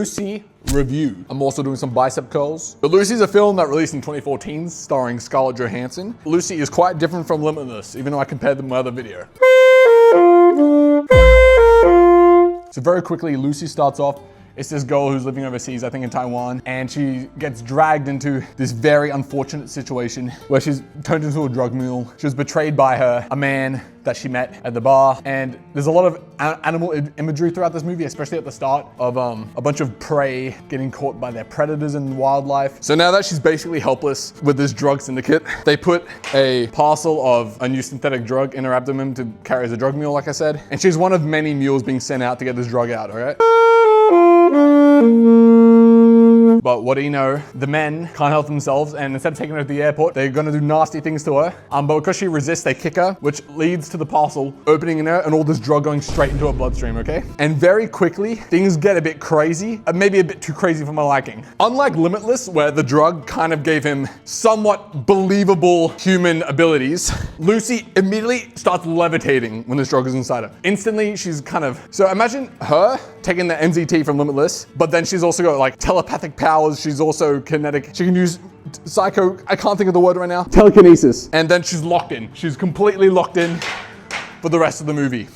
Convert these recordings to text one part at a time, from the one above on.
Lucy review. I'm also doing some bicep curls. But Lucy's a film that released in 2014 starring Scarlett Johansson. Lucy is quite different from Limitless, even though I compared them in my other video. So very quickly, Lucy starts off. It's this girl who's living overseas, I think in Taiwan, and she gets dragged into this very unfortunate situation where she's turned into a drug mule. She was betrayed by a man that she met at the bar, and there's a lot of animal imagery throughout this movie, especially at the start of a bunch of prey getting caught by their predators and wildlife. So now that she's basically helpless with this drug syndicate, they put a parcel of a new synthetic drug in her abdomen to carry as a drug mule, like I said, and she's one of many mules being sent out to get this drug out, all right? But what do you know? The men can't help themselves, and instead of taking her to the airport, they're gonna do nasty things to her. But because she resists, they kick her, which leads to the parcel opening in her and all this drug going straight into her bloodstream, okay? And very quickly, things get a bit crazy, maybe a bit too crazy for my liking. Unlike Limitless, where the drug kind of gave him somewhat believable human abilities, Lucy immediately starts levitating when this drug is inside her. Instantly, she's kind of, so imagine her taking the NZT from Limitless, but then she's also got like telepathic powers. She's also kinetic. She can use psycho, I can't think of the word right now. Telekinesis. And then she's locked in. She's completely locked in for the rest of the movie.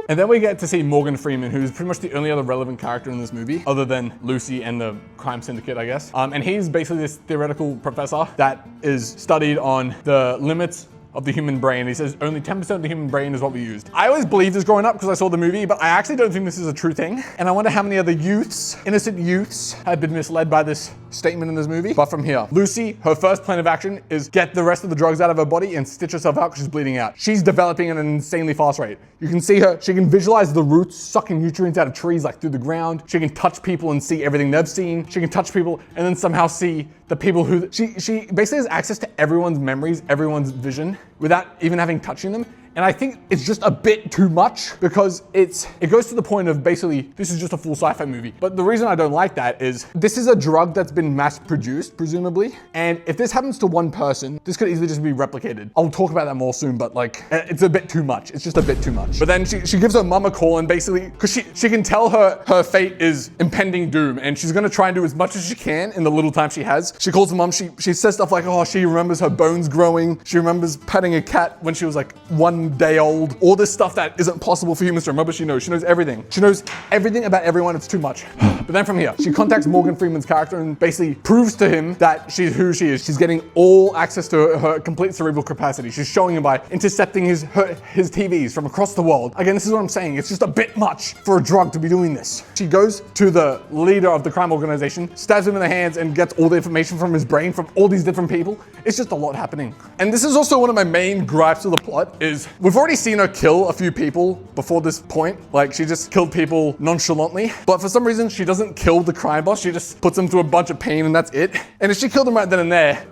And then we get to see Morgan Freeman, who's pretty much the only other relevant character in this movie, other than Lucy and the crime syndicate, I guess. And he's basically this theoretical professor that is studied on the limits of the human brain. He says only 10% of the human brain is what we used. I always believed this growing up because I saw the movie, but I actually don't think this is a true thing. And I wonder how many other youths, innocent youths, have been misled by this statement in this movie. But from here, Lucy, her first plan of action is get the rest of the drugs out of her body and stitch herself out because she's bleeding out. She's developing at an insanely fast rate. You can see her, she can visualize the roots sucking nutrients out of trees like through the ground. She can touch people and see everything they've seen. She can touch people and then somehow see the people who, she basically has access to everyone's memories, everyone's vision without even having touching them. And I think it's just a bit too much because it goes to the point of basically, this is just a full sci-fi movie. But the reason I don't like that is this is a drug that's been mass produced, presumably. And if this happens to one person, this could easily just be replicated. I'll talk about that more soon, but like, it's a bit too much. It's just a bit too much. But then she gives her mum a call and basically, because she can tell her fate is impending doom and she's gonna try and do as much as she can in the little time she has. She calls her mum, she says stuff like, oh, she remembers her bones growing. She remembers petting a cat when she was like 1 day old. All this stuff that isn't possible for humans to remember, she knows. She knows everything. She knows everything about everyone. It's too much. But then from here, she contacts Morgan Freeman's character and basically proves to him that she's who she is. She's getting all access to her complete cerebral capacity. She's showing him by intercepting his TVs from across the world. Again, this is what I'm saying. It's just a bit much for a drug to be doing this. She goes to the leader of the crime organization, stabs him in the hands and gets all the information from his brain from all these different people. It's just a lot happening. And this is also one of my main gripes of the plot is we've already seen her kill a few people before this point. Like she just killed people nonchalantly, but for some reason she doesn't kill the crime boss. She just puts him through a bunch of pain and that's it. And if she killed him right then and there,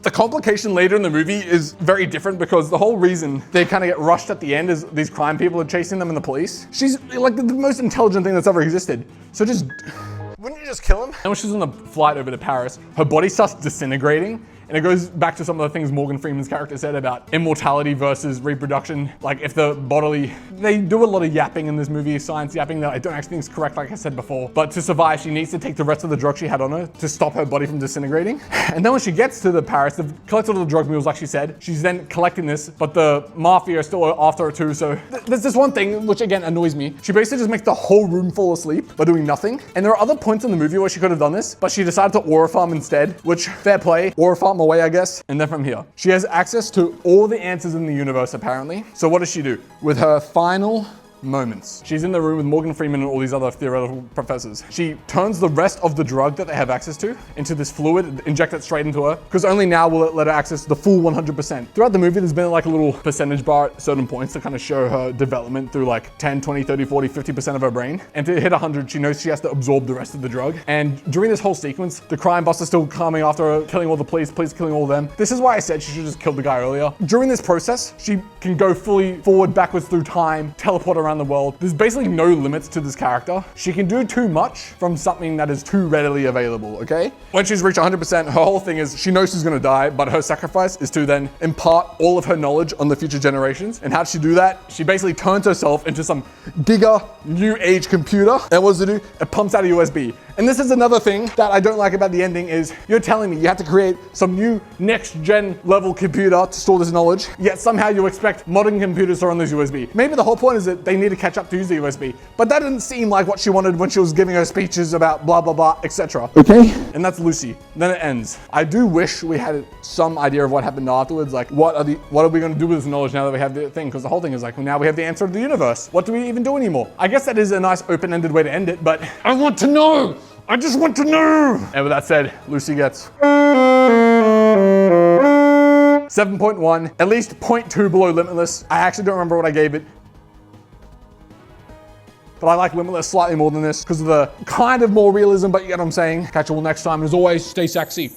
the complication later in the movie is very different because the whole reason they kind of get rushed at the end is these crime people are chasing them and the police. She's like the most intelligent thing that's ever existed. So just, wouldn't you just kill him? And when she's on the flight over to Paris, her body starts disintegrating. And it goes back to some of the things Morgan Freeman's character said about immortality versus reproduction. Like if the bodily, they do a lot of yapping in this movie, science yapping that I don't actually think is correct, like I said before. But to survive, she needs to take the rest of the drug she had on her to stop her body from disintegrating. And then when she gets to the Paris, they've collected all the drug mules, like she said. She's then collecting this, but the mafia are still after her too. So there's this one thing, which again annoys me. She basically just makes the whole room fall asleep by doing nothing. And there are other points in the movie where she could have done this, but she decided to aura farm instead, which fair play, aura farm away, I guess. And then from here, she has access to all the answers in the universe, apparently. So what does she do? With her final moments, she's in the room with Morgan Freeman and all these other theoretical professors. She turns the rest of the drug that they have access to into this fluid, inject it straight into her, because only now will it let her access the full 100%. Throughout the movie, there's been like a little percentage bar at certain points to kind of show her development through like 10, 20, 30, 40, 50% of her brain. And to hit 100, she knows she has to absorb the rest of the drug. And during this whole sequence, the crime boss is still coming after her, killing all the police killing all of them. This is why I said she should just kill the guy earlier. During this process, she can go fully forward, backwards through time, teleport around around the world. There's basically no limits to this character. She can do too much from something that is too readily available, okay? When she's reached 100%, her whole thing is she knows she's gonna die, but her sacrifice is to then impart all of her knowledge on the future generations. And how does she do that? She basically turns herself into some giga new age computer. And what does it do? It pumps out a USB. And this is another thing that I don't like about the ending is you're telling me you have to create some new next gen level computer to store this knowledge, yet somehow you expect modern computers to run this USB. Maybe the whole point is that they need to catch up to use the USB, but that didn't seem like what she wanted when she was giving her speeches about blah, blah, blah, etc. Okay. And that's Lucy. Then it ends. I do wish we had some idea of what happened afterwards. Like, what are we going to do with this knowledge now that we have the thing? Because the whole thing is like, well, now we have the answer of the universe. What do we even do anymore? I guess that is a nice open-ended way to end it, but I want to know. I just want to know. And with that said, Lucy gets 7.1, at least 0.2 below Limitless. I actually don't remember what I gave it, but I like Limitless slightly more than this because of the kind of more realism, but you get what I'm saying. Catch you all next time, and as always, stay sexy.